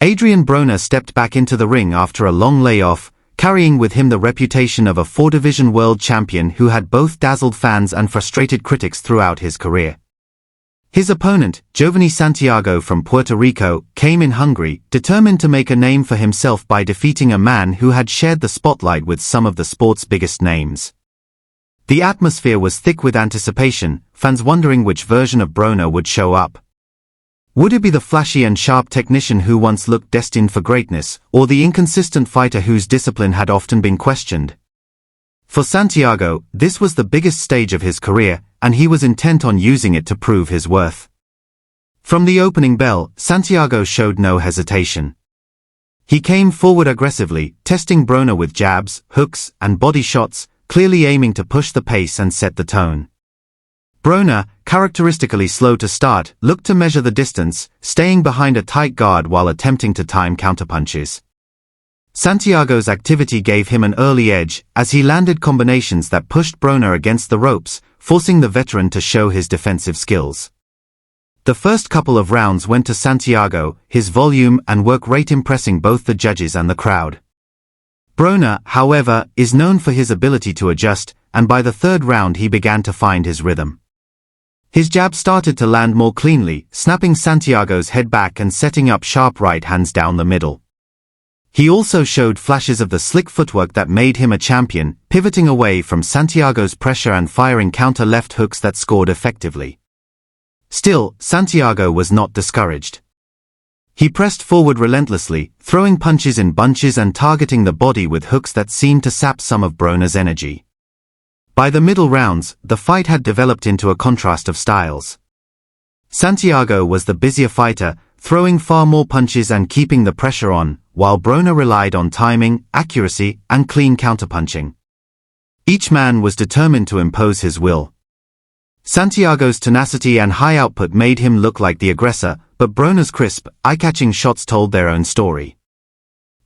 Adrien Broner stepped back into the ring after a long layoff, carrying with him the reputation of a four-division world champion who had both dazzled fans and frustrated critics throughout his career. His opponent, Jovanie Santiago from Puerto Rico, came in hungry, determined to make a name for himself by defeating a man who had shared the spotlight with some of the sport's biggest names. The atmosphere was thick with anticipation, fans wondering which version of Broner would show up. Would it be the flashy and sharp technician who once looked destined for greatness, or the inconsistent fighter whose discipline had often been questioned? For Santiago, this was the biggest stage of his career, and he was intent on using it to prove his worth. From the opening bell, Santiago showed no hesitation. He came forward aggressively, testing Broner with jabs, hooks, and body shots, clearly aiming to push the pace and set the tone. Broner, characteristically slow to start, looked to measure the distance, staying behind a tight guard while attempting to time counterpunches. Santiago's activity gave him an early edge, as he landed combinations that pushed Broner against the ropes, forcing the veteran to show his defensive skills. The first couple of rounds went to Santiago, his volume and work rate impressing both the judges and the crowd. Broner, however, is known for his ability to adjust, and by the third round he began to find his rhythm. His jab started to land more cleanly, snapping Santiago's head back and setting up sharp right hands down the middle. He also showed flashes of the slick footwork that made him a champion, pivoting away from Santiago's pressure and firing counter left hooks that scored effectively. Still, Santiago was not discouraged. He pressed forward relentlessly, throwing punches in bunches and targeting the body with hooks that seemed to sap some of Broner's energy. By the middle rounds, the fight had developed into a contrast of styles. Santiago was the busier fighter, throwing far more punches and keeping the pressure on, while Broner relied on timing, accuracy, and clean counterpunching. Each man was determined to impose his will. Santiago's tenacity and high output made him look like the aggressor, but Broner's crisp, eye-catching shots told their own story.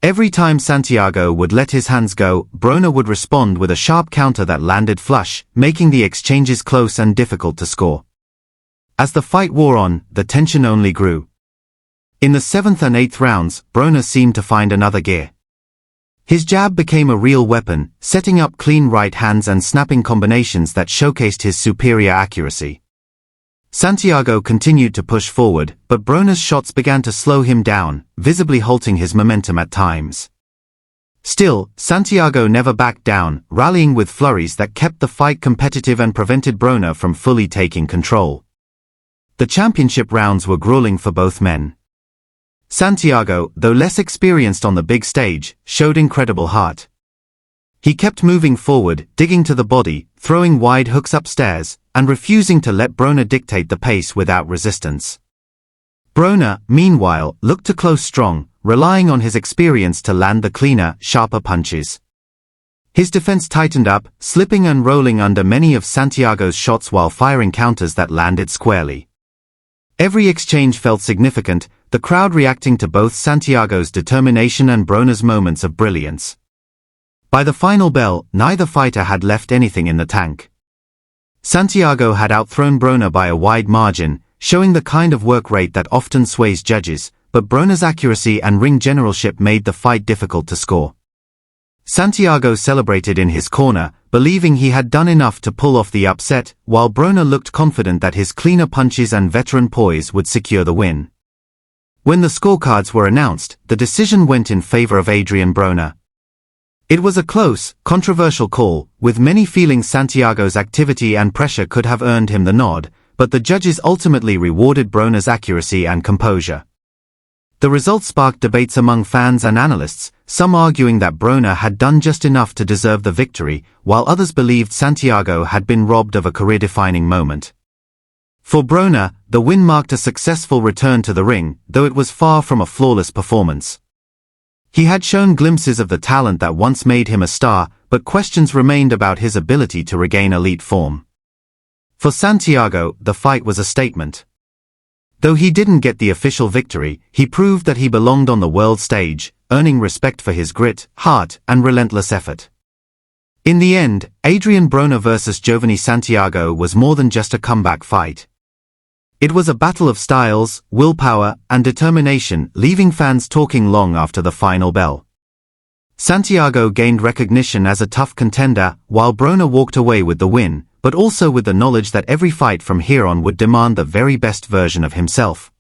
Every time Santiago would let his hands go, Broner would respond with a sharp counter that landed flush, making the exchanges close and difficult to score. As the fight wore on, the tension only grew. In the 7th and 8th rounds, Broner seemed to find another gear. His jab became a real weapon, setting up clean right hands and snapping combinations that showcased his superior accuracy. Santiago continued to push forward, but Broner's shots began to slow him down, visibly halting his momentum at times. Still, Santiago never backed down, rallying with flurries that kept the fight competitive and prevented Broner from fully taking control. The championship rounds were grueling for both men. Santiago, though less experienced on the big stage, showed incredible heart. He kept moving forward, digging to the body, throwing wide hooks upstairs, and refusing to let Broner dictate the pace without resistance. Broner, meanwhile, looked to close strong, relying on his experience to land the cleaner, sharper punches. His defense tightened up, slipping and rolling under many of Santiago's shots while firing counters that landed squarely. Every exchange felt significant, the crowd reacting to both Santiago's determination and Broner's moments of brilliance. By the final bell, neither fighter had left anything in the tank. Santiago had outthrown Broner by a wide margin, showing the kind of work rate that often sways judges, but Broner's accuracy and ring generalship made the fight difficult to score. Santiago celebrated in his corner, believing he had done enough to pull off the upset, while Broner looked confident that his cleaner punches and veteran poise would secure the win. When the scorecards were announced, the decision went in favor of Adrien Broner. It was a close, controversial call, with many feeling Santiago's activity and pressure could have earned him the nod, but the judges ultimately rewarded Broner's accuracy and composure. The result sparked debates among fans and analysts, some arguing that Broner had done just enough to deserve the victory, while others believed Santiago had been robbed of a career-defining moment. For Broner, the win marked a successful return to the ring, though it was far from a flawless performance. He had shown glimpses of the talent that once made him a star, but questions remained about his ability to regain elite form. For Santiago, the fight was a statement. Though he didn't get the official victory, he proved that he belonged on the world stage, earning respect for his grit, heart, and relentless effort. In the end, Adrien Broner vs. Jovanie Santiago was more than just a comeback fight. It was a battle of styles, willpower, and determination, leaving fans talking long after the final bell. Santiago gained recognition as a tough contender, while Broner walked away with the win, but also with the knowledge that every fight from here on would demand the very best version of himself.